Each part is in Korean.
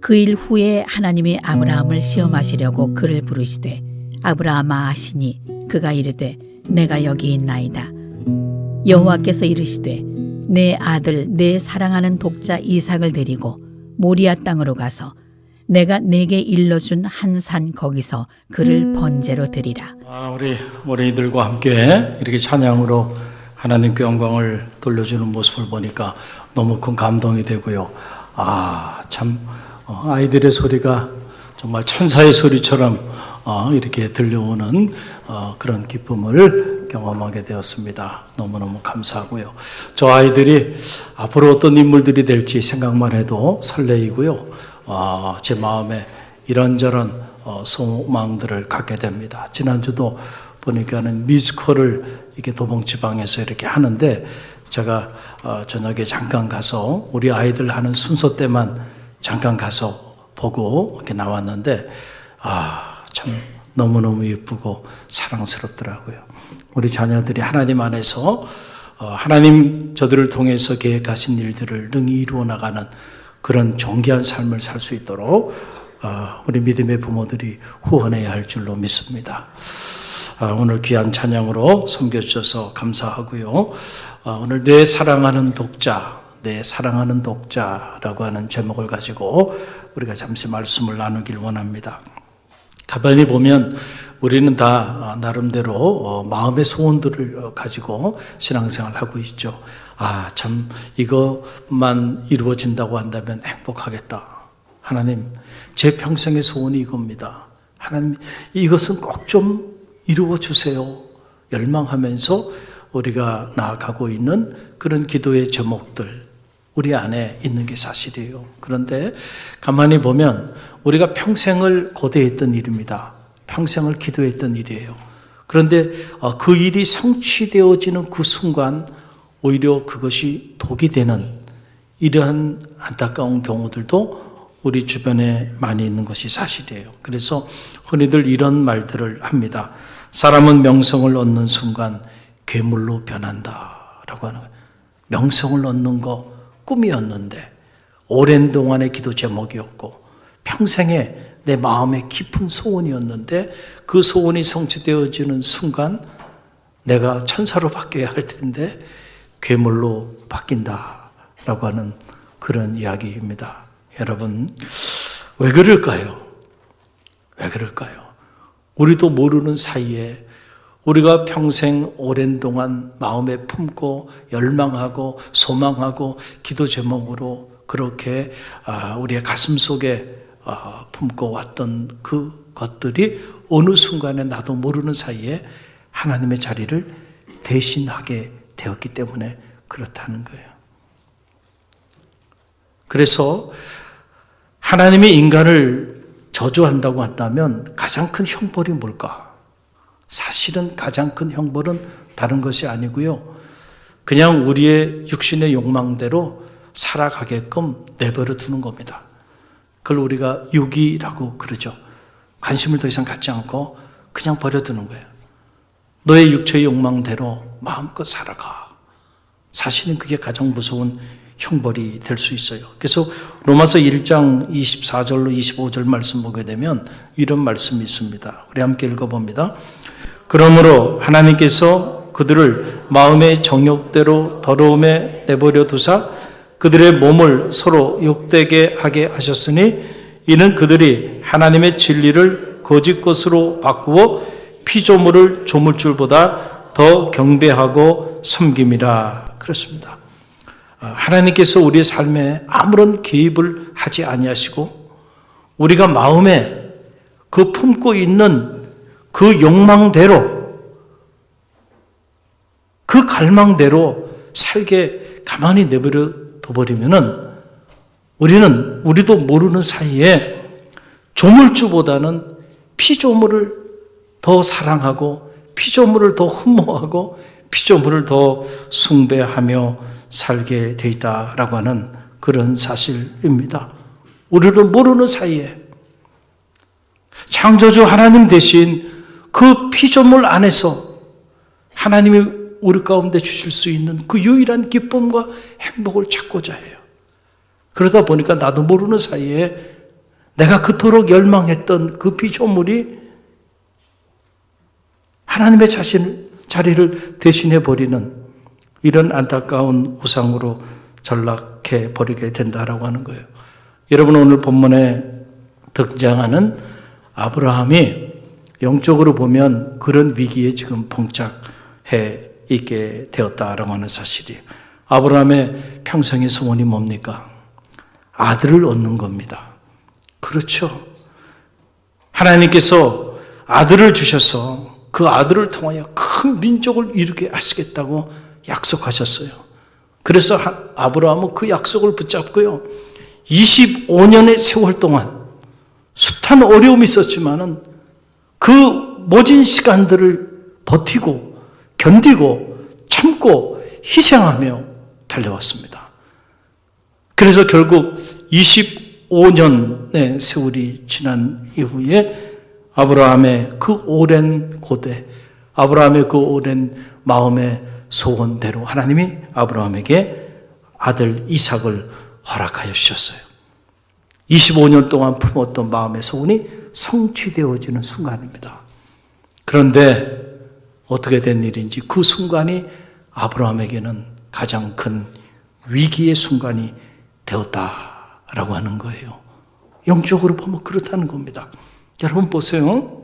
그 일 후에 하나님이 아브라함을 시험하시려고 그를 부르시되 아브라함아 하시니 그가 이르되 내가 여기 있나이다. 여호와께서 이르시되 내 아들 내 사랑하는 독자 이삭을 데리고 모리아 땅으로 가서 내가 내게 일러준 한 산 거기서 그를 번제로 드리라. 우리 어린이들과 함께 이렇게 찬양으로 하나님께 영광을 돌려주는 모습을 보니까 너무 큰 감동이 되고요. 참 아이들의 소리가 정말 천사의 소리처럼 이렇게 들려오는 그런 기쁨을 경험하게 되었습니다. 너무너무 감사하고요. 저 아이들이 앞으로 어떤 인물들이 될지 생각만 해도 설레이고요. 제 마음에 이런저런 소망들을 갖게 됩니다. 지난주도 보니까는 뮤지컬을 이렇게 도봉지방에서 이렇게 하는데 제가 저녁에 잠깐 가서 우리 아이들 하는 순서 때만 잠깐 가서 보고 이렇게 나왔는데 참 너무너무 예쁘고 사랑스럽더라고요. 우리 자녀들이 하나님 안에서 하나님 저들을 통해서 계획하신 일들을 능히 이루어 나가는 그런 존귀한 삶을 살 수 있도록 우리 믿음의 부모들이 후원해야 할 줄로 믿습니다. 오늘 귀한 찬양으로 섬겨주셔서 감사하고요. 오늘 내 사랑하는 독자라고 하는 제목을 가지고 우리가 잠시 말씀을 나누길 원합니다. 가만히 보면 우리는 다 나름대로 마음의 소원들을 가지고 신앙생활을 하고 있죠. 참 이것만 이루어진다고 한다면 행복하겠다. 하나님, 제 평생의 소원이 이겁니다. 하나님, 이것은 꼭 좀 이루어 주세요. 열망하면서 우리가 나아가고 있는 그런 기도의 제목들 우리 안에 있는 게 사실이에요. 그런데 가만히 보면 우리가 평생을 고대했던 일입니다. 평생을 기도했던 일이에요. 그런데 그 일이 성취되어지는 그 순간 오히려 그것이 독이 되는 이러한 안타까운 경우들도 우리 주변에 많이 있는 것이 사실이에요. 그래서 흔히들 이런 말들을 합니다. 사람은 명성을 얻는 순간 괴물로 변한다라고 하는 거예요. 명성을 얻는 거 꿈이었는데 오랜 동안의 기도 제목이었고 평생에 내 마음의 깊은 소원이었는데 그 소원이 성취되어지는 순간 내가 천사로 바뀌어야 할 텐데 괴물로 바뀐다라고 하는 그런 이야기입니다. 여러분, 왜 그럴까요? 왜 그럴까요? 우리도 모르는 사이에 우리가 평생 오랜 동안 마음에 품고 열망하고 소망하고 기도 제목으로 그렇게 우리의 가슴 속에 품고 왔던 그 것들이 어느 순간에 나도 모르는 사이에 하나님의 자리를 대신하게 되었기 때문에 그렇다는 거예요. 그래서 하나님이 인간을 저주한다고 한다면 가장 큰 형벌이 뭘까? 사실은 가장 큰 형벌은 다른 것이 아니고요. 그냥 우리의 육신의 욕망대로 살아가게끔 내버려 두는 겁니다. 그걸 우리가 유기라고 그러죠. 관심을 더 이상 갖지 않고 그냥 버려두는 거예요. 너의 육체의 욕망대로 마음껏 살아가. 사실은 그게 가장 무서운 형벌이 될 수 있어요. 그래서 로마서 1장 24절로 25절 말씀 보게 되면 이런 말씀이 있습니다. 우리 함께 읽어봅니다. 그러므로 하나님께서 그들을 마음의 정욕대로 더러움에 내버려 두사 그들의 몸을 서로 욕되게 하게 하셨으니 이는 그들이 하나님의 진리를 거짓 것으로 바꾸어 피조물을 조물줄보다 더 경배하고 섬김이라. 그렇습니다. 하나님께서 우리의 삶에 아무런 개입을 하지 아니하시고 우리가 마음에 그 품고 있는 그 욕망대로 그 갈망대로 살게 가만히 내버려 둬버리면은 우리도 모르는 사이에 조물주보다는 피조물을 더 사랑하고 피조물을 더 흠모하고 피조물을 더 숭배하며 살게 돼 있다라고 하는 그런 사실입니다. 우리를 모르는 사이에 창조주 하나님 대신 그 피조물 안에서 하나님이 우리 가운데 주실 수 있는 그 유일한 기쁨과 행복을 찾고자 해요. 그러다 보니까 나도 모르는 사이에 내가 그토록 열망했던 그 피조물이 하나님의 자리를 대신해 버리는 이런 안타까운 우상으로 전락해 버리게 된다라고 하는 거예요. 여러분, 오늘 본문에 등장하는 아브라함이 영적으로 보면 그런 위기에 지금 봉착해 있게 되었다라고 하는 사실이에요. 아브라함의 평생의 소원이 뭡니까? 아들을 얻는 겁니다. 그렇죠. 하나님께서 아들을 주셔서 그 아들을 통하여 큰 민족을 이루게 하시겠다고 약속하셨어요. 그래서 아브라함은 그 약속을 붙잡고요. 25년의 세월 동안 숱한 어려움이 있었지만은 그 모진 시간들을 버티고 견디고 참고 희생하며 달려왔습니다. 그래서 결국 25년의 세월이 지난 이후에 아브라함의 그 오랜 고대, 아브라함의 그 오랜 마음의 소원대로 하나님이 아브라함에게 아들 이삭을 허락하여 주셨어요. 25년 동안 품었던 마음의 소원이 성취되어지는 순간입니다. 그런데 어떻게 된 일인지 그 순간이 아브라함에게는 가장 큰 위기의 순간이 되었다라고 하는 거예요. 영적으로 보면 그렇다는 겁니다. 여러분 보세요.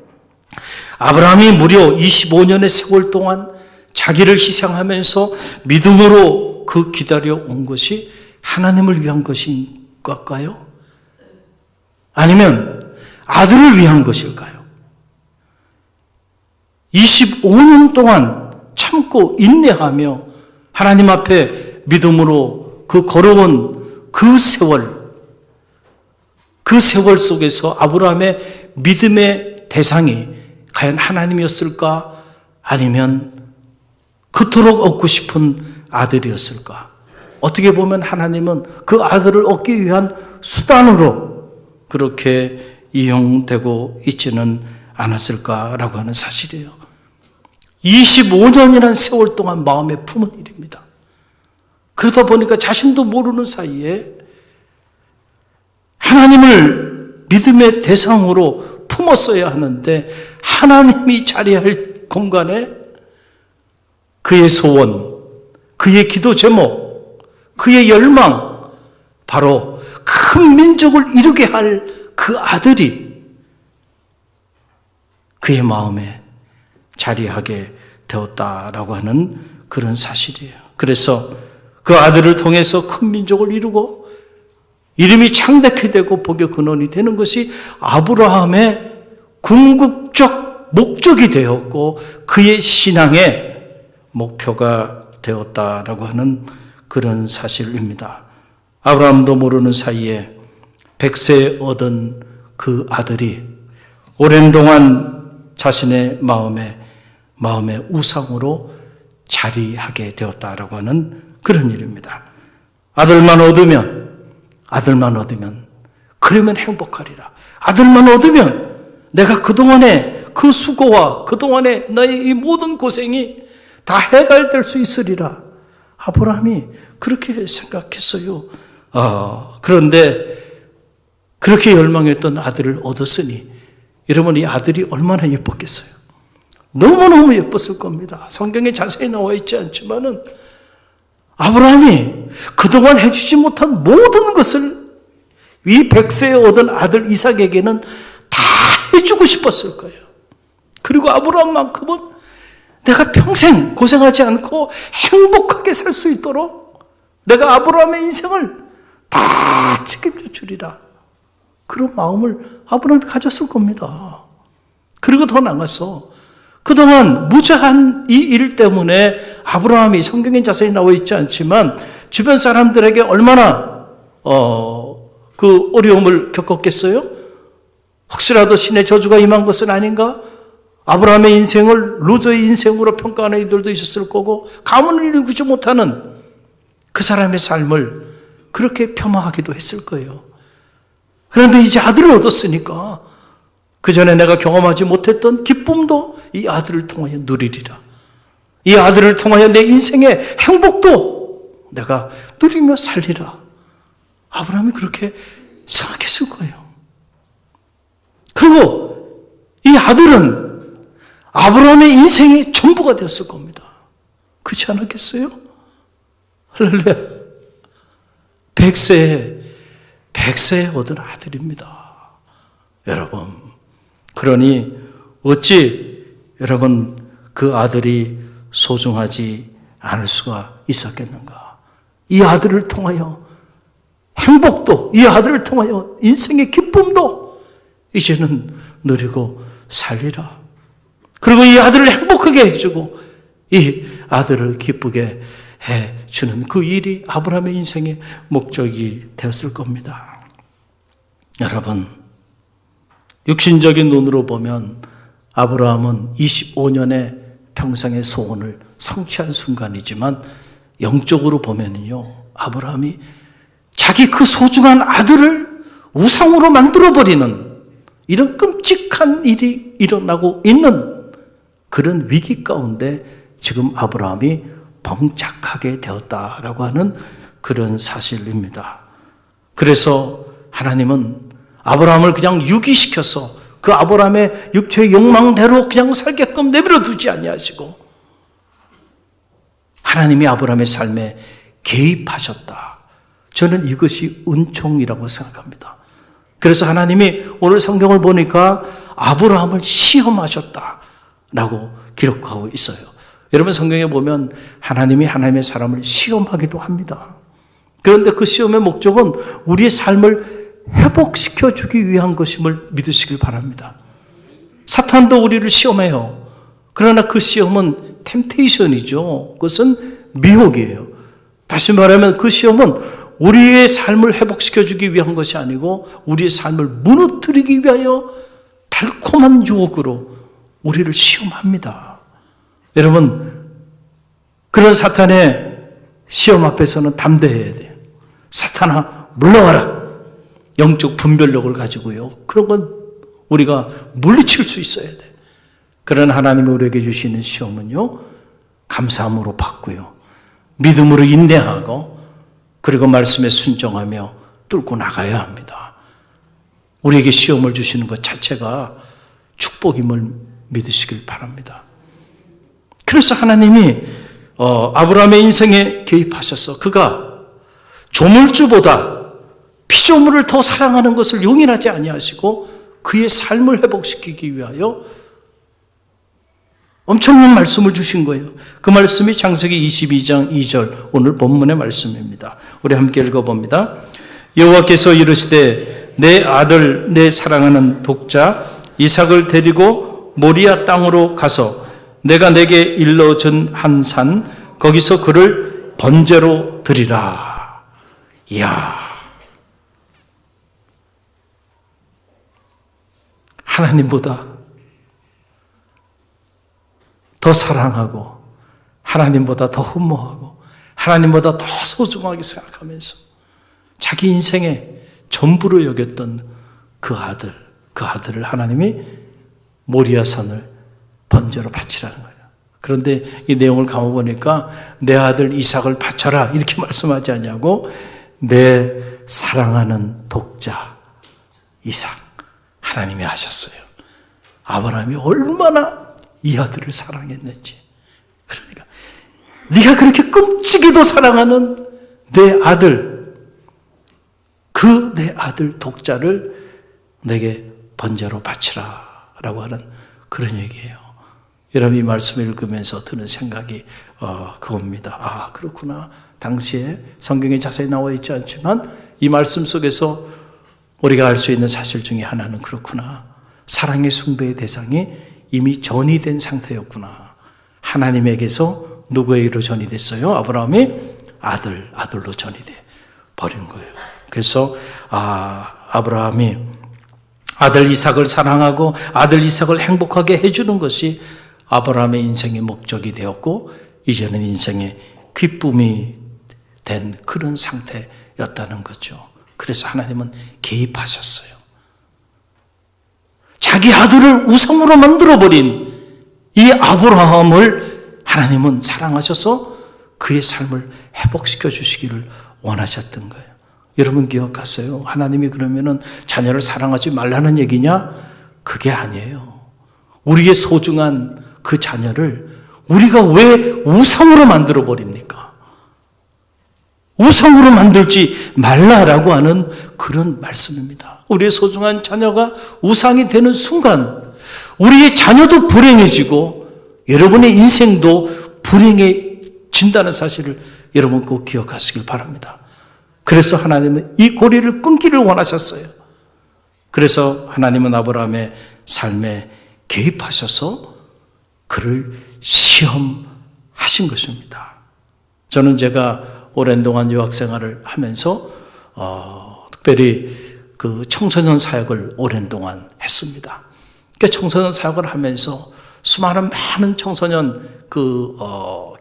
아브라함이 무려 25년의 세월 동안 자기를 희생하면서 믿음으로 그 기다려온 것이 하나님을 위한 것인 걸까요? 아니면 아들을 위한 것일까요? 25년 동안 참고 인내하며 하나님 앞에 믿음으로 그 걸어온 그 세월 속에서 아브라함의 믿음의 대상이 과연 하나님이었을까? 아니면 그토록 얻고 싶은 아들이었을까? 어떻게 보면 하나님은 그 아들을 얻기 위한 수단으로 그렇게 이용되고 있지는 않았을까라고 하는 사실이에요. 25년이라는 세월 동안 마음에 품은 일입니다. 그러다 보니까 자신도 모르는 사이에 하나님을 믿음의 대상으로 품었어야 하는데 하나님이 자리할 공간에 그의 소원, 그의 기도 제목, 그의 열망, 바로 큰 민족을 이루게 할 그 아들이 그의 마음에 자리하게 되었다라고 하는 그런 사실이에요. 그래서 그 아들을 통해서 큰 민족을 이루고 이름이 창대케 되고 복의 근원이 되는 것이 아브라함의 궁극적 목적이 되었고 그의 신앙의 목표가 되었다라고 하는 그런 사실입니다. 아브라함도 모르는 사이에 100세에 얻은 그 아들이 오랜 동안 자신의 마음의 우상으로 자리하게 되었다라고 하는 그런 일입니다. 아들만 얻으면 그러면 행복하리라. 아들만 얻으면 내가 그동안의 그 수고와 그동안의 나의 이 모든 고생이 다 해결될 수 있으리라. 아브라함이 그렇게 생각했어요. 그런데 그렇게 열망했던 아들을 얻었으니 여러분, 이 아들이 얼마나 예뻤겠어요. 너무너무 예뻤을 겁니다. 성경에 자세히 나와 있지 않지만은 아브라함이 그동안 해주지 못한 모든 것을 이 100세에 얻은 아들 이삭에게는 다 해주고 싶었을 거예요. 그리고 아브라함만큼은 내가 평생 고생하지 않고 행복하게 살 수 있도록 내가 아브라함의 인생을 다 책임져 주리라. 그런 마음을 아브라함이 가졌을 겁니다. 그리고 더 나아가서 그동안 무자한 이 일 때문에 아브라함이 성경에 자세히 나와 있지 않지만 주변 사람들에게 얼마나 그 어려움을 겪었겠어요? 혹시라도 신의 저주가 임한 것은 아닌가? 아브라함의 인생을 루저의 인생으로 평가하는 이들도 있었을 거고 가문을 이루지 못하는 그 사람의 삶을 그렇게 폄하하기도 했을 거예요. 그런데 이제 아들을 얻었으니까 그 전에 내가 경험하지 못했던 기쁨도 이 아들을 통하여 누리리라. 이 아들을 통하여 내 인생의 행복도 내가 누리며 살리라. 아브라함이 그렇게 생각했을 거예요. 그리고 이 아들은 아브라함의 인생의 전부가 되었을 겁니다. 그렇지 않았겠어요? 할렐루야. 100세에 얻은 아들입니다. 여러분, 그러니 어찌 여러분 그 아들이 소중하지 않을 수가 있었겠는가? 이 아들을 통하여 행복도, 이 아들을 통하여 인생의 기쁨도 이제는 누리고 살리라. 그리고 이 아들을 행복하게 해주고 이 아들을 기쁘게 해주는 그 일이 아브라함의 인생의 목적이 되었을 겁니다. 여러분, 육신적인 눈으로 보면 아브라함은 25년의 평생의 소원을 성취한 순간이지만 영적으로 보면요, 아브라함이 자기 그 소중한 아들을 우상으로 만들어버리는 이런 끔찍한 일이 일어나고 있는 그런 위기 가운데 지금 아브라함이 봉착하게 되었다라고 하는 그런 사실입니다. 그래서 하나님은 아브라함을 그냥 유기시켜서 그 아브라함의 육체의 욕망대로 그냥 살게끔 내버려 두지 아니하시고 하나님이 아브라함의 삶에 개입하셨다. 저는 이것이 은총이라고 생각합니다. 그래서 하나님이 오늘 성경을 보니까 아브라함을 시험하셨다라고 기록하고 있어요. 여러분 성경에 보면 하나님이 하나님의 사람을 시험하기도 합니다. 그런데 그 시험의 목적은 우리의 삶을 회복시켜 주기 위한 것임을 믿으시길 바랍니다. 사탄도 우리를 시험해요. 그러나 그 시험은 템테이션이죠. 그것은 미혹이에요. 다시 말하면 그 시험은 우리의 삶을 회복시켜 주기 위한 것이 아니고 우리의 삶을 무너뜨리기 위하여 달콤한 유혹으로 우리를 시험합니다. 여러분, 그런 사탄의 시험 앞에서는 담대해야 돼요. 사탄아, 물러가라. 영적 분별력을 가지고요. 그런 건 우리가 물리칠 수 있어야 돼. 그런 하나님이 우리에게 주시는 시험은요, 감사함으로 받고요. 믿음으로 인내하고, 그리고 말씀에 순종하며 뚫고 나가야 합니다. 우리에게 시험을 주시는 것 자체가 축복임을 믿으시길 바랍니다. 그래서 하나님이 아브라함의 인생에 개입하셔서 그가 조물주보다 피조물을 더 사랑하는 것을 용인하지 아니하시고 그의 삶을 회복시키기 위하여 엄청난 말씀을 주신 거예요. 그 말씀이 창세기 22장 2절 오늘 본문의 말씀입니다. 우리 함께 읽어봅니다. 여호와께서 이르시되 내 아들 내 사랑하는 독자 이삭을 데리고 모리아 땅으로 가서 내가 내게 일러준 한 산 거기서 그를 번제로 드리라. 이야, 하나님보다 더 사랑하고 하나님보다 더 흠모하고 하나님보다 더 소중하게 생각하면서 자기 인생의 전부로 여겼던 그 아들을 하나님이 모리아산을 번제로 바치라는 거예요. 그런데 이 내용을 가만보니까 내 아들 이삭을 바쳐라 이렇게 말씀하지 않냐고, 내 사랑하는 독자 이삭 하나님이 하셨어요. 아브라함이 얼마나 이 아들을 사랑했는지. 그러니까 네가 그렇게 끔찍이도 사랑하는 내 아들, 그 내 아들 독자를 내게 번제로 바치라 라고 하는 그런 얘기예요. 여러분 이 말씀을 읽으면서 드는 생각이 그겁니다. 아, 그렇구나. 당시에 성경에 자세히 나와 있지 않지만 이 말씀 속에서 우리가 알 수 있는 사실 중에 하나는 그렇구나. 사랑의 숭배의 대상이 이미 전이된 상태였구나. 하나님에게서 누구에게로 전이 됐어요? 아브라함이 아들로 전이 돼 버린 거예요. 그래서 아브라함이 아들 이삭을 사랑하고 아들 이삭을 행복하게 해주는 것이 아브라함의 인생의 목적이 되었고 이제는 인생의 기쁨이 된 그런 상태였다는 거죠. 그래서 하나님은 개입하셨어요. 자기 아들을 우상으로 만들어버린 이 아브라함을 하나님은 사랑하셔서 그의 삶을 회복시켜 주시기를 원하셨던 거예요. 여러분 기억하세요? 하나님이 그러면은 자녀를 사랑하지 말라는 얘기냐? 그게 아니에요. 우리의 소중한 그 자녀를 우리가 왜 우상으로 만들어 버립니까? 우상으로 만들지 말라라고 하는 그런 말씀입니다. 우리의 소중한 자녀가 우상이 되는 순간 우리의 자녀도 불행해지고 여러분의 인생도 불행해진다는 사실을 여러분 꼭 기억하시길 바랍니다. 그래서 하나님은 이 고리를 끊기를 원하셨어요. 그래서 하나님은 아브라함의 삶에 개입하셔서 그를 시험하신 것입니다. 저는 제가 오랜 동안 유학 생활을 하면서 특별히 그 청소년 사역을 오랜 동안 했습니다. 그러니까 청소년 사역을 하면서 수많은 많은 청소년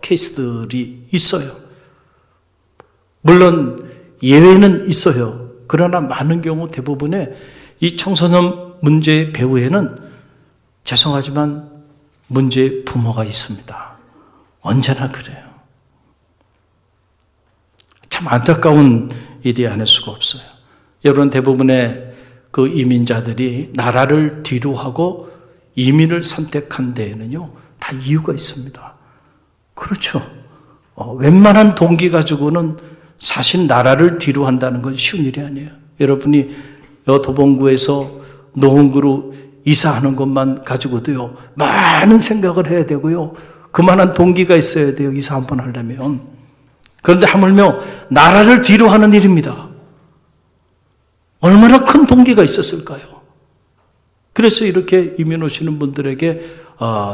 케이스들이 있어요. 물론 예외는 있어요. 그러나 많은 경우 대부분의 이 청소년 문제 배후에는 죄송하지만 문제의 부모가 있습니다. 언제나 그래요. 참 안타까운 일이 아닐 수가 없어요. 여러분 대부분의 그 이민자들이 나라를 뒤로하고 이민을 선택한 데에는요 다 이유가 있습니다. 그렇죠. 웬만한 동기 가지고는 사실 나라를 뒤로한다는 건 쉬운 일이 아니에요. 여러분이 도봉구에서 노원구로 이사하는 것만 가지고도요 많은 생각을 해야 되고요 그만한 동기가 있어야 돼요. 이사 한번 하려면. 그런데 하물며 나라를 뒤로하는 일입니다. 얼마나 큰 동기가 있었을까요? 그래서 이렇게 이민 오시는 분들에게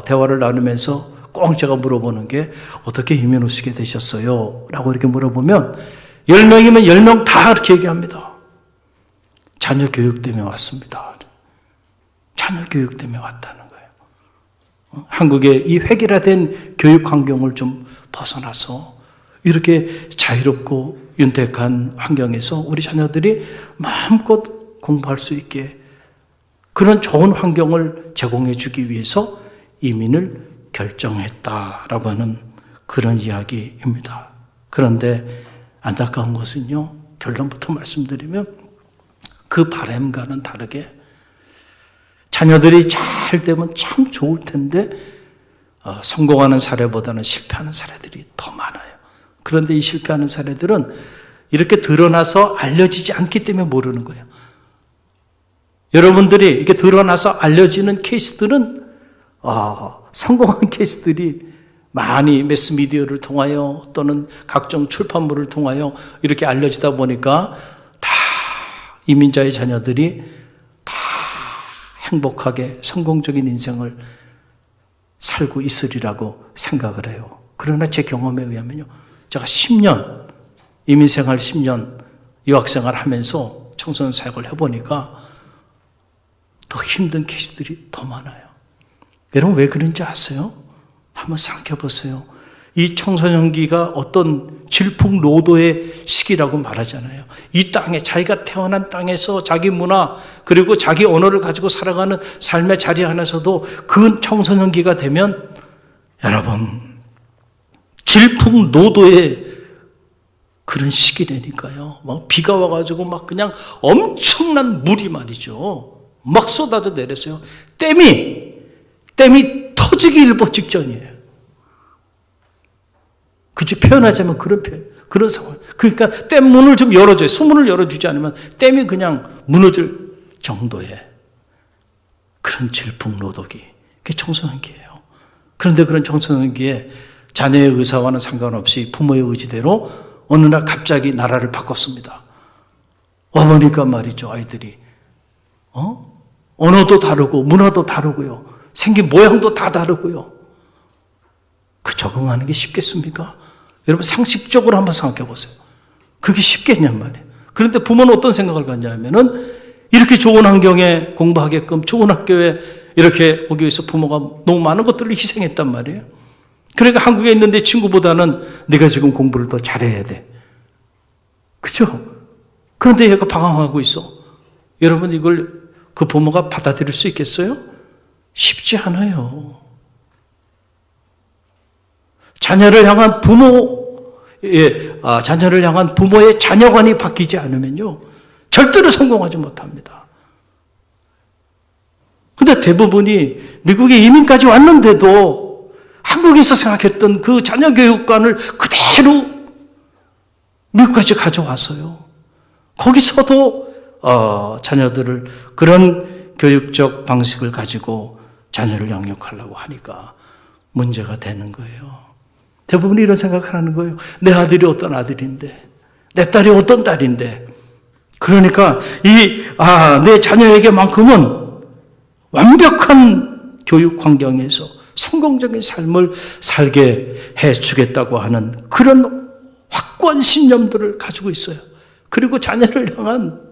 대화를 나누면서 꼭 제가 물어보는 게 어떻게 이민 오시게 되셨어요? 라고 이렇게 물어보면 10명이면 10명 다 이렇게 얘기합니다. 자녀 교육 때문에 왔습니다. 자녀 교육 때문에 왔다는 거예요. 한국의 이 획일화된 교육 환경을 좀 벗어나서 이렇게 자유롭고 윤택한 환경에서 우리 자녀들이 마음껏 공부할 수 있게 그런 좋은 환경을 제공해 주기 위해서 이민을 결정했다라고 하는 그런 이야기입니다. 그런데 안타까운 것은요, 결론부터 말씀드리면 그 바람과는 다르게 자녀들이 잘 되면 참 좋을 텐데 성공하는 사례보다는 실패하는 사례들이 더 많아요. 그런데 이 실패하는 사례들은 이렇게 드러나서 알려지지 않기 때문에 모르는 거예요. 여러분들이 이렇게 드러나서 알려지는 케이스들은 성공한 케이스들이 많이 매스미디어를 통하여 또는 각종 출판물을 통하여 이렇게 알려지다 보니까 다 이민자의 자녀들이 다 행복하게 성공적인 인생을 살고 있으리라고 생각을 해요. 그러나 제 경험에 의하면요, 제가 10년 이민생활 10년 유학생활 하면서 청소년 사역을 해보니까 더 힘든 케이스들이 더 많아요. 여러분 왜 그런지 아세요? 한번 생각해 보세요. 이 청소년기가 어떤 질풍노도의 시기라고 말하잖아요. 이 땅에 자기가 태어난 땅에서 자기 문화 그리고 자기 언어를 가지고 살아가는 삶의 자리 안에서도 그 청소년기가 되면 여러분 질풍노도의 그런 시기라니까요. 막 비가 와가지고 막 그냥 엄청난 물이 말이죠. 막 쏟아져 내렸어요. 댐이 터지기 일보 직전이에요. 그치, 표현하자면 그런 상황. 그러니까 댐 문을 좀 열어줘요. 수문을 열어주지 않으면 댐이 그냥 무너질 정도의 그런 질풍노도기. 그게 청소년기예요. 그런데 그런 청소년기에 자녀의 의사와는 상관없이 부모의 의지대로 어느 날 갑자기 나라를 바꿨습니다. 와보니까 말이죠, 아이들이 언어도 다르고 문화도 다르고요. 생긴 모양도 다 다르고요. 그 적응하는 게 쉽겠습니까? 여러분 상식적으로 한번 생각해 보세요. 그게 쉽겠냔 말이에요. 그런데 부모는 어떤 생각을 갖냐면은 이렇게 좋은 환경에 공부하게끔 좋은 학교에 이렇게 오기 위해서 부모가 너무 많은 것들을 희생했단 말이에요. 그러니까 한국에 있는데 친구보다는 네가 지금 공부를 더 잘해야 돼. 그죠? 그런데 얘가 방황하고 있어. 여러분 이걸 그 부모가 받아들일 수 있겠어요? 쉽지 않아요. 자녀를 향한 부모의 자녀관이 바뀌지 않으면요, 절대로 성공하지 못합니다. 근데 대부분이 미국에 이민까지 왔는데도 한국에서 생각했던 그 자녀 교육관을 그대로 미국까지 가져와서요. 거기서도 자녀들을 그런 교육적 방식을 가지고 자녀를 양육하려고 하니까 문제가 되는 거예요. 대부분이 이런 생각을 하는 거예요. 내 아들이 어떤 아들인데, 내 딸이 어떤 딸인데, 그러니까 내 자녀에게만큼은 완벽한 교육 환경에서 성공적인 삶을 살게 해주겠다고 하는 그런 확고한 신념들을 가지고 있어요. 그리고 자녀를 향한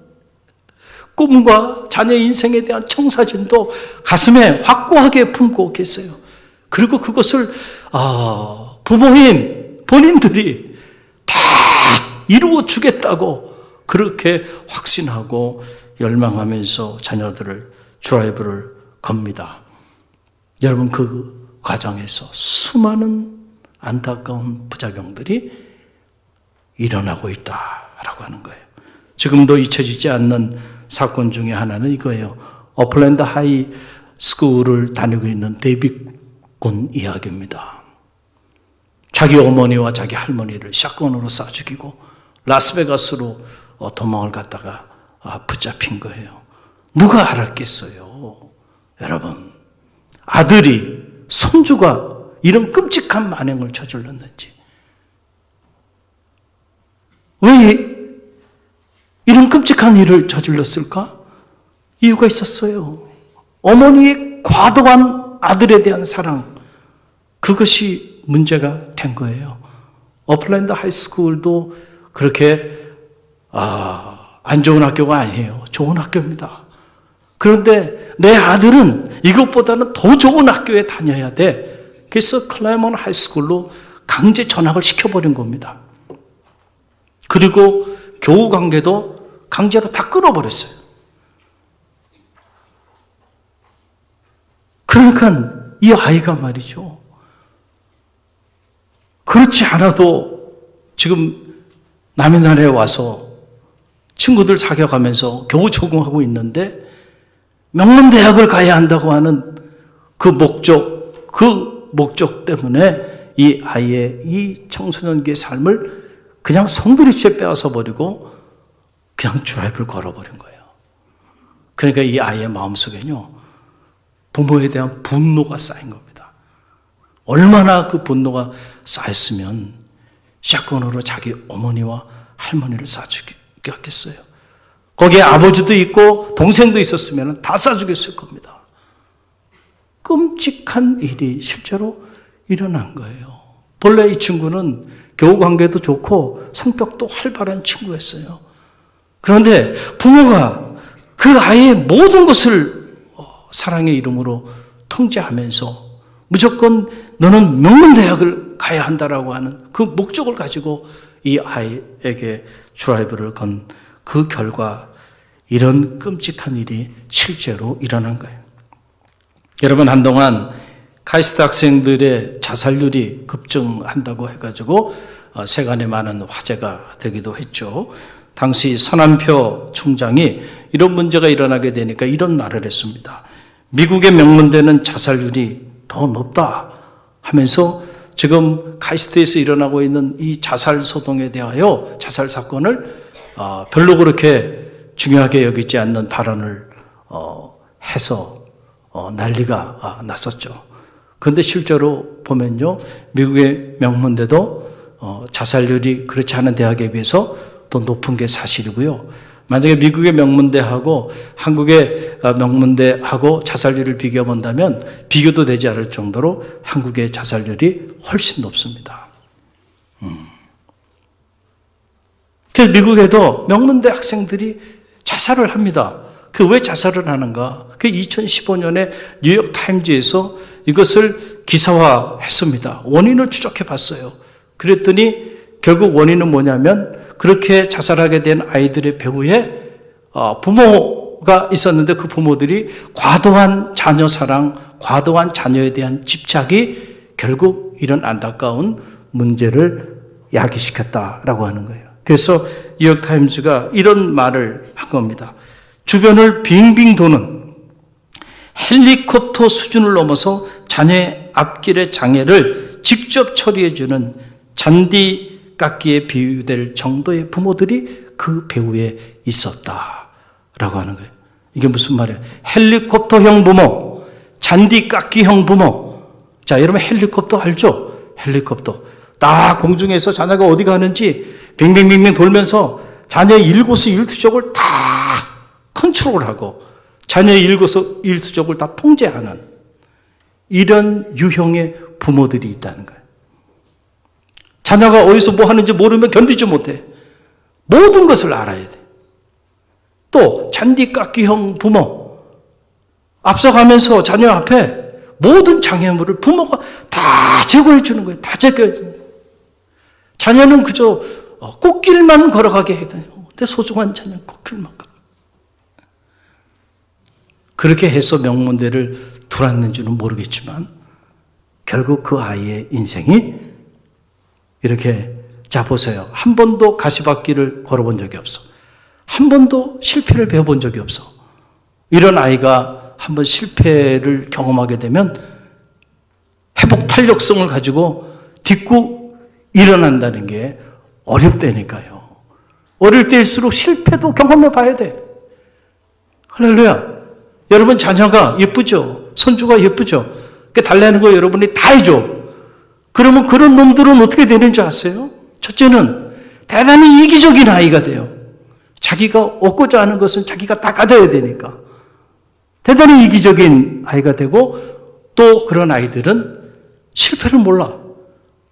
꿈과 자녀 인생에 대한 청사진도 가슴에 확고하게 품고 계세요. 그리고 그것을 부모인 본인들이 다 이루어 주겠다고 그렇게 확신하고 열망하면서 자녀들을 드라이브를 겁니다. 여러분, 그 과정에서 수많은 안타까운 부작용들이 일어나고 있다라고 하는 거예요. 지금도 잊혀지지 않는 사건 중에 하나는 이거예요. 오플랜드 하이 스쿨을 다니고 있는 데이빗 군 이야기입니다. 자기 어머니와 자기 할머니를 샷건으로 쏴 죽이고 라스베가스로 도망을 갔다가 붙잡힌 거예요. 누가 알았겠어요? 여러분, 아들이, 손주가 이런 끔찍한 만행을 저질렀는지. 왜 이런 끔찍한 일을 저질렀을까? 이유가 있었어요. 어머니의 과도한 아들에 대한 사랑, 그것이 문제가 된 거예요. 오플랜드 하이스쿨도 그렇게 안 좋은 학교가 아니에요. 좋은 학교입니다. 그런데 내 아들은 이것보다는 더 좋은 학교에 다녀야 돼. 그래서 클레먼 하이스쿨로 강제 전학을 시켜버린 겁니다. 그리고 교우 관계도 강제로 다 끊어버렸어요. 그러니까 이 아이가 말이죠. 그렇지 않아도 지금 남의 나라에 와서 친구들 사귀어가면서 겨우 적응하고 있는데 명문대학을 가야 한다고 하는 그 목적 때문에 이 아이의 이 청소년기의 삶을 그냥 송두리째 빼앗아 버리고 그냥 드라이브를 걸어버린 거예요. 그러니까 이 아이의 마음속에는요, 부모에 대한 분노가 쌓인 겁니다. 얼마나 그 분노가 쌓였으면 샷건으로 자기 어머니와 할머니를 쏴 죽였겠어요. 거기에 아버지도 있고 동생도 있었으면 다 쏴 죽였을 겁니다. 끔찍한 일이 실제로 일어난 거예요. 본래 이 친구는 교우 관계도 좋고 성격도 활발한 친구였어요. 그런데 부모가 그 아이의 모든 것을 사랑의 이름으로 통제하면서 무조건 너는 명문대학을 가야 한다라고 하는 그 목적을 가지고 이 아이에게 드라이브를 건 그 결과 이런 끔찍한 일이 실제로 일어난 거예요. 여러분, 한동안 카이스트 학생들의 자살률이 급증한다고 해가지고 세간에 많은 화제가 되기도 했죠. 당시 서남표 총장이 이런 문제가 일어나게 되니까 이런 말을 했습니다. 미국의 명문대는 자살률이 더 높다 하면서 지금 카이스트에서 일어나고 있는 이 자살 소동에 대하여 자살 사건을 별로 그렇게 중요하게 여기지 않는 발언을 해서 난리가 났었죠. 그런데 실제로 보면요, 미국의 명문대도 자살률이 그렇지 않은 대학에 비해서 더 높은 게 사실이고요. 만약에 미국의 명문대하고 한국의 명문대하고 자살률을 비교해 본다면 비교도 되지 않을 정도로 한국의 자살률이 훨씬 높습니다. 그래서 미국에도 명문대 학생들이 자살을 합니다. 그 왜 자살을 하는가? 그 2015년에 뉴욕 타임즈에서 이것을 기사화했습니다. 원인을 추적해 봤어요. 그랬더니 결국 원인은 뭐냐면 그렇게 자살하게 된 아이들의 배후에 부모가 있었는데 그 부모들이 과도한 자녀 사랑, 과도한 자녀에 대한 집착이 결국 이런 안타까운 문제를 야기시켰다라고 하는 거예요. 그래서 뉴욕타임즈가 이런 말을 한 겁니다. 주변을 빙빙 도는 헬리콥터 수준을 넘어서 자녀의 앞길의 장애를 직접 처리해주는 잔디 깎기에 비유될 정도의 부모들이 그 배후에 있었다라고 하는 거예요. 이게 무슨 말이에요? 헬리콥터형 부모, 잔디 깎기형 부모. 자, 여러분 헬리콥터 알죠? 헬리콥터. 딱 공중에서 자녀가 어디 가는지 빙빙빙빙 돌면서 자녀의 일거수일투족을 다 컨트롤하고 자녀의 일거수일투족을 다 통제하는 이런 유형의 부모들이 있다는 거예요. 자녀가 어디서 뭐 하는지 모르면 견디지 못해. 모든 것을 알아야 돼. 또 잔디 깎기형 부모. 앞서가면서 자녀 앞에 모든 장애물을 부모가 다 제거해 주는 거예요. 다 제거해 주는 거예요. 자녀는 그저 꽃길만 걸어가게 해야 돼요. 내 소중한 자녀는 꽃길만 걸어. 그렇게 해서 명문대를 들어왔는지는 모르겠지만 결국 그 아이의 인생이 이렇게, 자 보세요. 한 번도 가시밭길을 걸어본 적이 없어. 한 번도 실패를 배워본 적이 없어. 이런 아이가 한번 실패를 경험하게 되면 회복 탄력성을 가지고 딛고 일어난다는 게 어렵다니까요. 어릴 때일수록 실패도 경험해 봐야 돼. 할렐루야. 여러분 자녀가 예쁘죠? 손주가 예쁘죠? 그 달라는 거 여러분이 다 해줘. 그러면 그런 놈들은 어떻게 되는지 아세요? 첫째는 대단히 이기적인 아이가 돼요. 자기가 얻고자 하는 것은 자기가 다 가져야 되니까. 대단히 이기적인 아이가 되고, 또 그런 아이들은 실패를 몰라.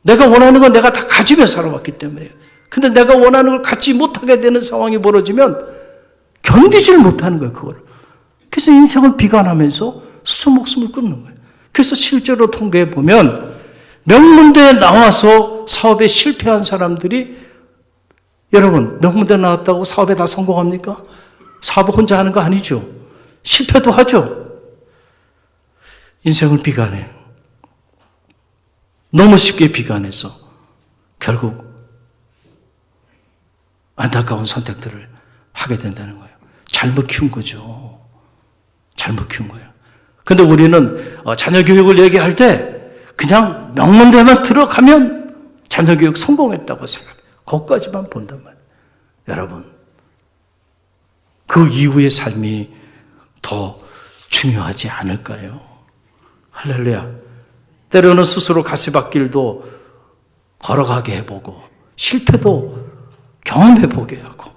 내가 원하는 건 내가 다 가지며 살아왔기 때문에. 근데 내가 원하는 걸 갖지 못하게 되는 상황이 벌어지면 견디질 못하는 거예요, 그걸. 그래서 인생을 비관하면서 스스로 목숨을 끊는 거예요. 그래서 실제로 통계해 보면 명문대에 나와서 사업에 실패한 사람들이, 여러분 명문대 나왔다고 사업에 다 성공합니까? 사업을 혼자 하는 거 아니죠. 실패도 하죠. 인생을 비관해요. 너무 쉽게 비관해서 결국 안타까운 선택들을 하게 된다는 거예요. 잘못 키운 거죠. 잘못 키운 거예요. 근데 우리는 자녀 교육을 얘기할 때 그냥 명문대만 들어가면 자녀 교육 성공했다고 생각해요. 거기까지만 본단 말이에요. 여러분, 그 이후의 삶이 더 중요하지 않을까요? 할렐루야. 때로는 스스로 가시밭길도 걸어가게 해보고 실패도 경험해보게 하고,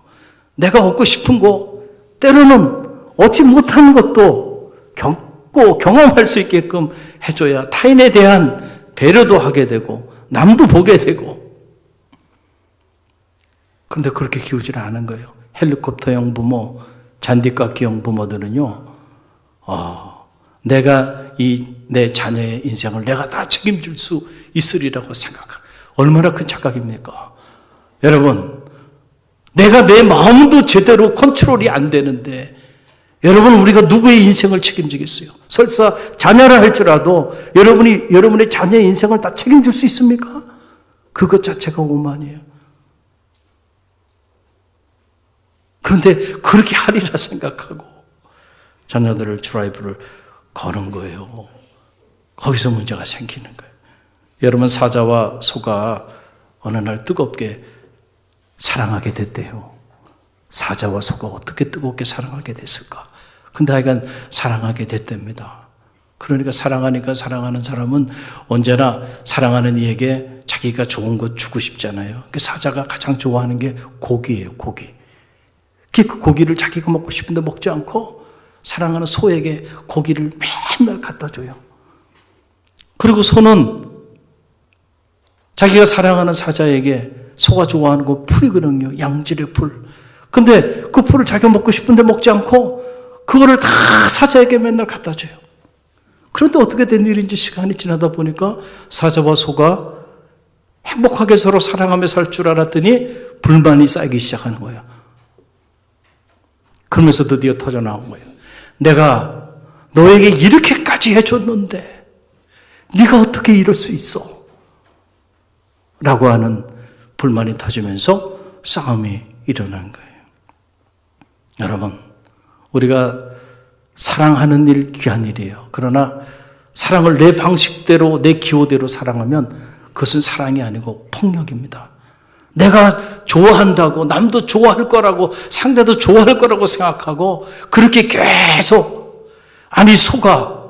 내가 얻고 싶은 거 때로는 얻지 못하는 것도 겪고 경험할 수 있게끔 해줘야 타인에 대한 배려도 하게 되고 남도 보게 되고. 그런데 그렇게 키우지는 않은 거예요. 헬리콥터형 부모, 잔디깎기형 부모들은요, 내가 내 자녀의 인생을 내가 다 책임질 수 있으리라고 생각하고, 얼마나 큰 착각입니까? 여러분, 내가 내 마음도 제대로 컨트롤이 안 되는데 여러분, 우리가 누구의 인생을 책임지겠어요? 설사 자녀라 할지라도 여러분의 자녀의 인생을 다 책임질 수 있습니까? 그것 자체가 오만이에요. 그런데 그렇게 하리라 생각하고 자녀들을 드라이브를 거는 거예요. 거기서 문제가 생기는 거예요. 여러분, 사자와 소가 어느 날 뜨겁게 사랑하게 됐대요. 사자와 소가 어떻게 뜨겁게 사랑하게 됐을까? 근데 하여간 사랑하게 됐답니다. 그러니까 사랑하니까 사랑하는 사람은 언제나 사랑하는 이에게 자기가 좋은 것 주고 싶잖아요. 그 사자가 가장 좋아하는 게 고기예요, 고기. 그 고기를 자기가 먹고 싶은데 먹지 않고 사랑하는 소에게 고기를 맨날 갖다 줘요. 그리고 소는 자기가 사랑하는 사자에게, 소가 좋아하는 건 풀이거든요. 양질의 풀. 근데 그 풀을 자기가 먹고 싶은데 먹지 않고 그거를 다 사자에게 맨날 갖다 줘요. 그런데 어떻게 된 일인지 시간이 지나다 보니까 사자와 소가 행복하게 서로 사랑하며 살 줄 알았더니 불만이 쌓이기 시작하는 거예요. 그러면서 드디어 터져 나온 거예요. 내가 너에게 이렇게까지 해줬는데 네가 어떻게 이럴 수 있어? 라고 하는 불만이 터지면서 싸움이 일어난 거예요. 여러분, 우리가 사랑하는 일 귀한 일이에요. 그러나 사랑을 내 방식대로 내 기호대로 사랑하면 그것은 사랑이 아니고 폭력입니다. 내가 좋아한다고 남도 좋아할 거라고 상대도 좋아할 거라고 생각하고 그렇게 계속 아니 소가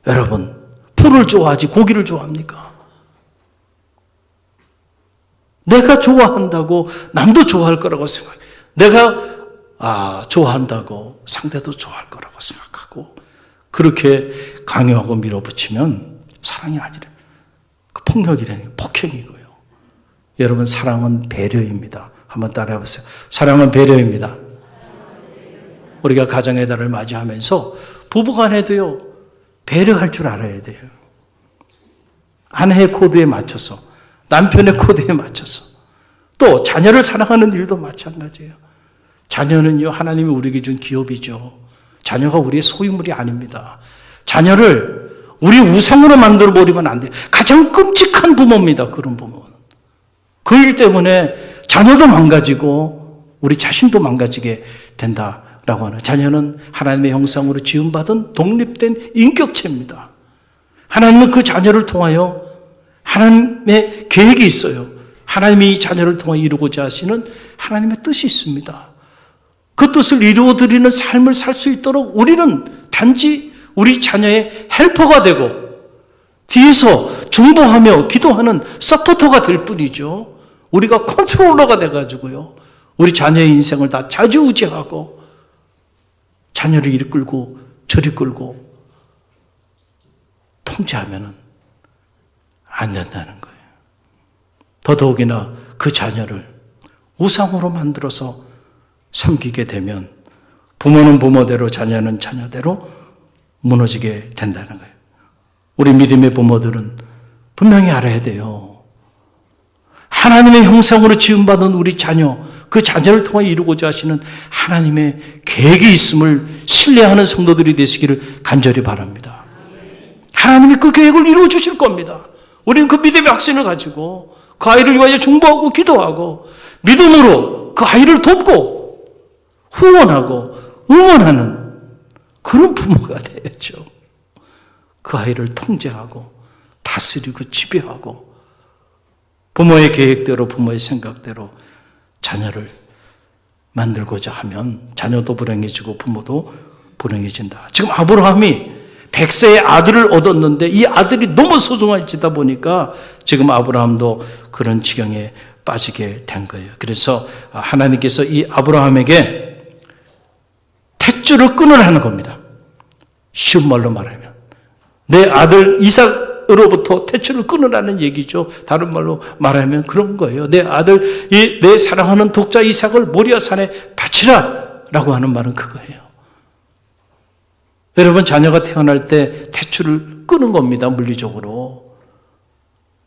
여러분 풀을 좋아하지 고기를 좋아합니까? 내가 좋아한다고 남도 좋아할 거라고 생각해. 내가 좋아한다고 상대도 좋아할 거라고 생각하고 그렇게 강요하고 밀어붙이면 사랑이 아니라 그 폭력이라는 게 폭행이고요. 여러분 사랑은 배려입니다. 한번 따라해 보세요. 사랑은 배려입니다. 우리가 가정의 달을 맞이하면서 부부간에도요 배려할 줄 알아야 돼요. 아내의 코드에 맞춰서 남편의 코드에 맞춰서 또 자녀를 사랑하는 일도 마찬가지예요. 자녀는요 하나님이 우리에게 준 기업이죠. 자녀가 우리의 소유물이 아닙니다. 자녀를 우리 우상으로 만들어 버리면 안 돼요. 가장 끔찍한 부모입니다. 그런 부모는. 그 일 때문에 자녀도 망가지고 우리 자신도 망가지게 된다라고 하는. 자녀는 하나님의 형상으로 지음받은 독립된 인격체입니다. 하나님은 그 자녀를 통하여 하나님의 계획이 있어요. 하나님이 이 자녀를 통해 이루고자 하시는 하나님의 뜻이 있습니다. 그 뜻을 이루어드리는 삶을 살 수 있도록 우리는 단지 우리 자녀의 헬퍼가 되고 뒤에서 중보하며 기도하는 서포터가 될 뿐이죠. 우리가 컨트롤러가 돼가지고요. 우리 자녀의 인생을 다 좌지우지하고 자녀를 이리 끌고 저리 끌고 통제하면 안 된다는 거예요. 더더욱이나 그 자녀를 우상으로 만들어서 섬기게 되면 부모는 부모대로 자녀는 자녀대로 무너지게 된다는 거예요. 우리 믿음의 부모들은 분명히 알아야 돼요. 하나님의 형상으로 지음받은 우리 자녀, 그 자녀를 통해 이루고자 하시는 하나님의 계획이 있음을 신뢰하는 성도들이 되시기를 간절히 바랍니다. 하나님이 그 계획을 이루어 주실 겁니다. 우리는 그 믿음의 확신을 가지고 그 아이를 위하여 중보하고 기도하고 믿음으로 그 아이를 돕고 후원하고 응원하는 그런 부모가 되야죠. 그 아이를 통제하고 다스리고 지배하고 부모의 계획대로 부모의 생각대로 자녀를 만들고자 하면 자녀도 불행해지고 부모도 불행해진다. 지금 아브라함이 100세의 아들을 얻었는데 이 아들이 너무 소중해지다 보니까 지금 아브라함도 그런 지경에 빠지게 된 거예요. 그래서 하나님께서 이 아브라함에게 탯줄을 끊으라는 겁니다. 쉬운 말로 말하면 내 아들 이삭으로부터 탯줄을 끊으라는 얘기죠. 다른 말로 말하면 그런 거예요. 내 아들, 내 사랑하는 독자 이삭을 모리아 산에 바치라 라고 하는 말은 그거예요. 여러분 자녀가 태어날 때 탯줄을 끊은 겁니다. 물리적으로.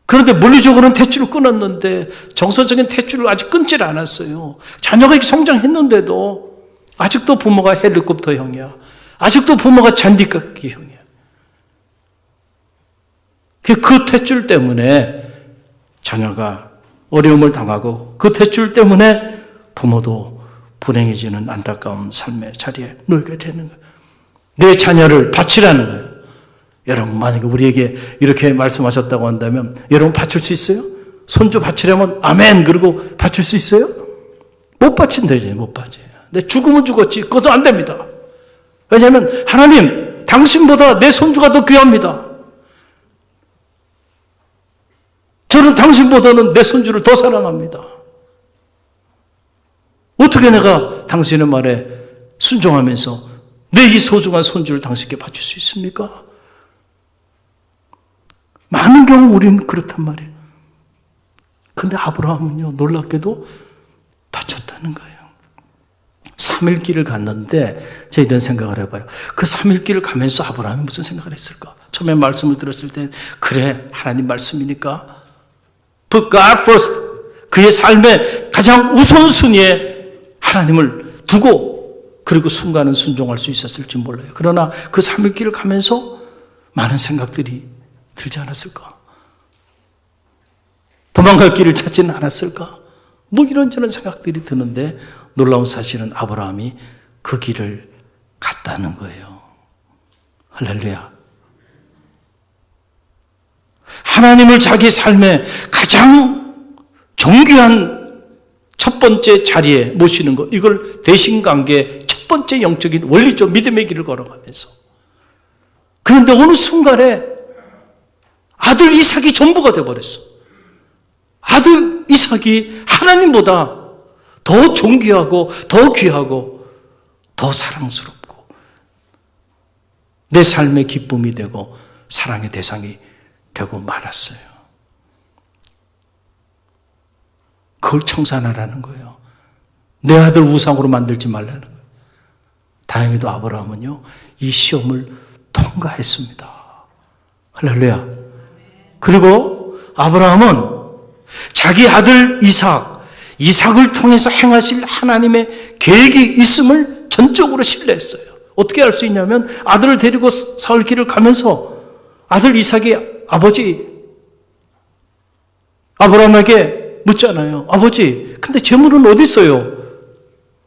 그런데 물리적으로는 탯줄을 끊었는데 정서적인 탯줄을 아직 끊질 않았어요. 자녀가 이렇게 성장했는데도 아직도 부모가 헬리콥터형이야. 아직도 부모가 잔디깎기형이야. 그 탯줄 때문에 자녀가 어려움을 당하고 그 탯줄 때문에 부모도 불행해지는 안타까운 삶의 자리에 놓이게 되는 거예요. 내 자녀를 바치라는 거예요. 여러분 만약에 우리에게 이렇게 말씀하셨다고 한다면 여러분 바칠 수 있어요? 손주 바치려면 아멘 그러고 바칠 수 있어요? 못 바친다지 못 바쳐요. 내 죽으면 죽었지 그것도 안 됩니다. 왜냐하면 하나님 당신보다 내 손주가 더 귀합니다. 저는 당신보다는 내 손주를 더 사랑합니다. 어떻게 내가 당신의 말에 순종하면서 내 이 소중한 손주를 당신께 바칠 수 있습니까? 많은 경우 우리는 그렇단 말이에요. 그런데 아브라함은요 놀랍게도 바쳤다는 거예요. 3일 길을 갔는데 제가 이런 생각을 해봐요. 그 3일 길을 가면서 아브라함이 무슨 생각을 했을까? 처음에 말씀을 들었을 때 그래 하나님 말씀이니까 Put God first. 그의 삶의 가장 우선순위에 하나님을 두고 그리고 순간은 순종할 수 있었을지 몰라요. 그러나 그 3일 길을 가면서 많은 생각들이 들지 않았을까? 도망갈 길을 찾지는 않았을까? 뭐 이런저런 생각들이 드는데 놀라운 사실은 아브라함이 그 길을 갔다는 거예요. 할렐루야. 하나님을 자기 삶의 가장 존귀한 첫 번째 자리에 모시는 것, 이걸 대신관계의 첫 번째 영적인 원리적 믿음의 길을 걸어가면서, 그런데 어느 순간에 아들 이삭이 전부가 되어버렸어. 아들 이삭이 하나님보다 더 존귀하고 더 귀하고 더 사랑스럽고 내 삶의 기쁨이 되고 사랑의 대상이 되고 말았어요. 그걸 청산하라는 거예요. 내 아들 우상으로 만들지 말라는 거예요. 다행히도 아브라함은요, 이 시험을 통과했습니다. 할렐루야. 그리고 아브라함은 자기 아들 이삭을 통해서 행하실 하나님의 계획이 있음을 전적으로 신뢰했어요. 어떻게 알 수 있냐면 아들을 데리고 사흘 길을 가면서 아들 이삭이 아버지 아브라함에게 묻잖아요. 아버지, 근데 재물은 어디 있어요?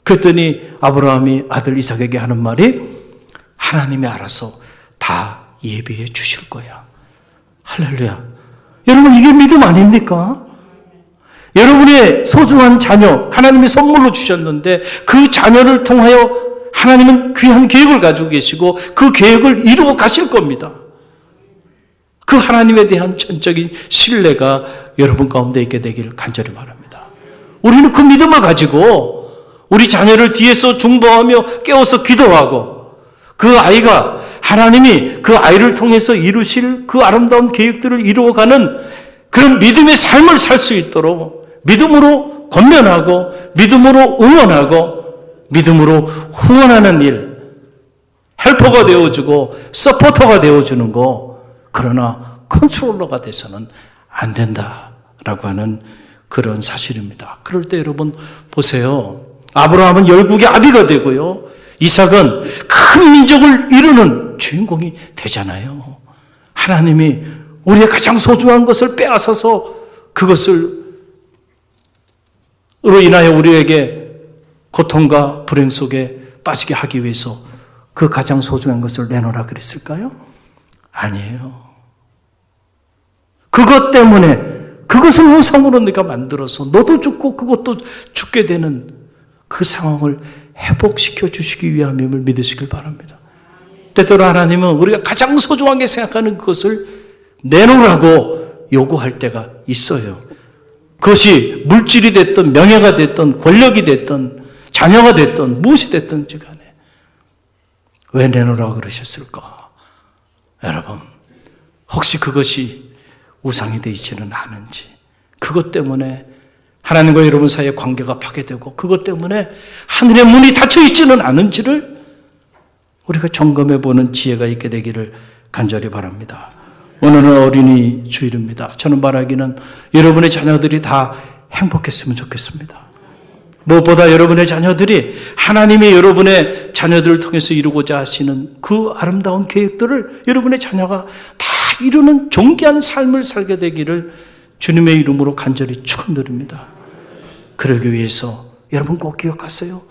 그랬더니 아브라함이 아들 이삭에게 하는 말이 하나님이 알아서 다 예비해 주실 거야. 할렐루야. 여러분, 이게 믿음 아닙니까? 여러분의 소중한 자녀, 하나님이 선물로 주셨는데 그 자녀를 통하여 하나님은 귀한 계획을 가지고 계시고 그 계획을 이루어 가실 겁니다. 그 하나님에 대한 전적인 신뢰가 여러분 가운데 있게 되기를 간절히 바랍니다. 우리는 그 믿음을 가지고 우리 자녀를 뒤에서 중보하며 깨워서 기도하고 그 아이가 하나님이 그 아이를 통해서 이루실 그 아름다운 계획들을 이루어가는 그런 믿음의 삶을 살 수 있도록 믿음으로 권면하고 믿음으로 응원하고 믿음으로 후원하는 일, 헬퍼가 되어주고 서포터가 되어주는 거, 그러나 컨트롤러가 돼서는 안 된다라고 하는 그런 사실입니다. 그럴 때 여러분 보세요. 아브라함은 열국의 아비가 되고요, 이삭은 큰 민족을 이루는 주인공이 되잖아요. 하나님이 우리의 가장 소중한 것을 빼앗아서 그것을 으로 인하여 우리에게 고통과 불행 속에 빠지게 하기 위해서 그 가장 소중한 것을 내놓으라 그랬을까요? 아니에요. 그것 때문에 그것을 우상으로 네가 만들어서 너도 죽고 그것도 죽게 되는 그 상황을 회복시켜 주시기 위함임을 믿으시길 바랍니다. 때때로 하나님은 우리가 가장 소중하게 생각하는 그것을 내놓으라고 요구할 때가 있어요. 그것이 물질이 됐든 명예가 됐든 권력이 됐든 자녀가 됐든 무엇이 됐든지 간에 왜 내놓으라고 그러셨을까? 여러분, 혹시 그것이 우상이 되지는 않은지, 그것 때문에 하나님과 여러분 사이의 관계가 파괴되고 그것 때문에 하늘의 문이 닫혀 있지는 않은지를 우리가 점검해 보는 지혜가 있게 되기를 간절히 바랍니다. 오늘은 어린이 주일입니다. 저는 말하기는 여러분의 자녀들이 다 행복했으면 좋겠습니다. 무엇보다 여러분의 자녀들이 하나님이 여러분의 자녀들을 통해서 이루고자 하시는 그 아름다운 계획들을 여러분의 자녀가 다 이루는 존귀한 삶을 살게 되기를 주님의 이름으로 간절히 축원드립니다. 그러기 위해서 여러분 꼭 기억하세요.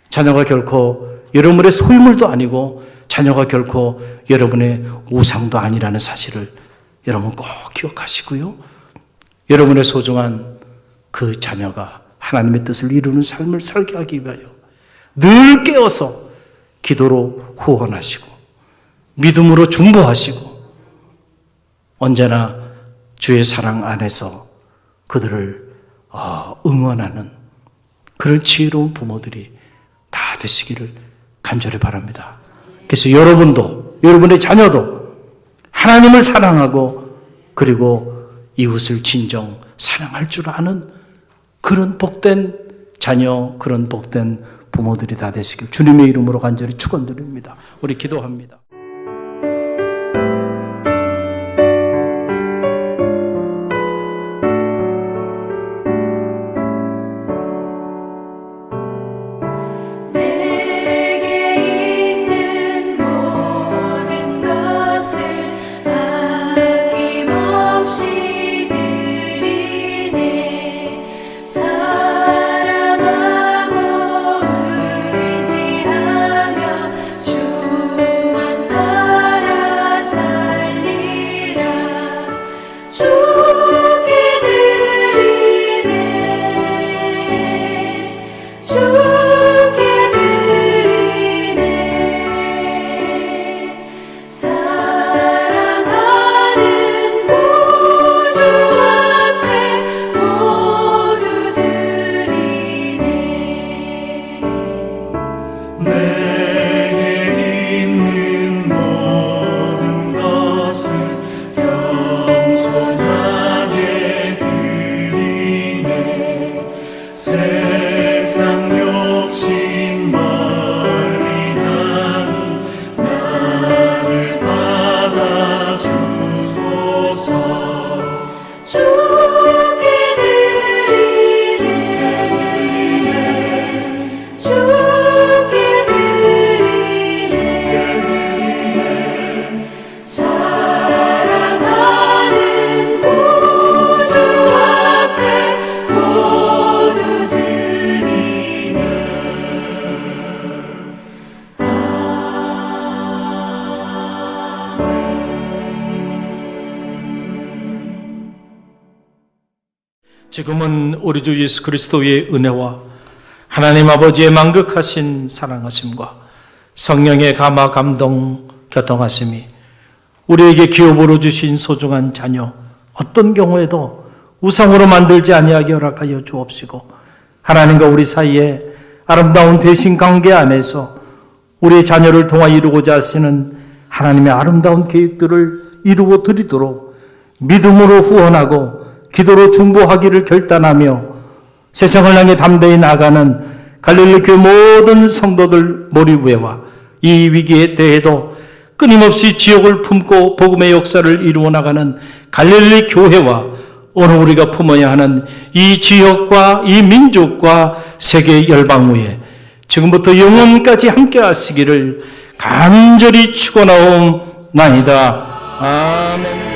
자녀가 결코 여러분의 소유물도 아니고 자녀가 결코 여러분의 우상도 아니라는 사실을 여러분 꼭 기억하시고요. 여러분의 소중한 그 자녀가 하나님의 뜻을 이루는 삶을 살게 하기 위하여 늘 깨어서 기도로 후원하시고 믿음으로 중보하시고 언제나 주의 사랑 안에서 그들을 응원하는 그런 지혜로운 부모들이 다 되시기를 간절히 바랍니다. 그래서 여러분도, 여러분의 자녀도 하나님을 사랑하고 그리고 이웃을 진정 사랑할 줄 아는 그런 복된 자녀, 그런 복된 부모들이 다 되시길 주님의 이름으로 간절히 축원드립니다. 우리 기도합니다. 사랑하고 의지하며 주만 주께 드리네. 사랑하는 구주 앞에 모두 드리네. 내게 있는 모든 것을 겸손하게 드리네. 세상 욕심 멀리하니 나를 받아주소서. 주께 드리네. 주께 드리네. 사랑하는 구주 앞에 모두 드리네. 지금은 우리 주 예수 그리스도의 은혜와 하나님 아버지의 만극하신 사랑하심과 성령의 감화 감동 교통하심이 우리에게 기업으로 주신 소중한 자녀 어떤 경우에도 우상으로 만들지 아니하게 허락하여 주옵시고, 하나님과 우리 사이에 아름다운 대신 관계 안에서 우리의 자녀를 통하여 이루고자 하시는 하나님의 아름다운 계획들을 이루어 드리도록 믿음으로 후원하고 기도로 중보하기를 결단하며 세상을 향해 담대히 나가는 갈릴리 교회 모든 성도들 몰입회와 이 위기에 대해도 끊임없이 지옥을 품고 복음의 역사를 이루어 나가는 갈릴리 교회와 오늘 우리가 품어야 하는 이 지역과 이 민족과 세계 열방후에 지금부터 영원까지 함께 하시기를 간절히 축원하옵나이다. 아멘.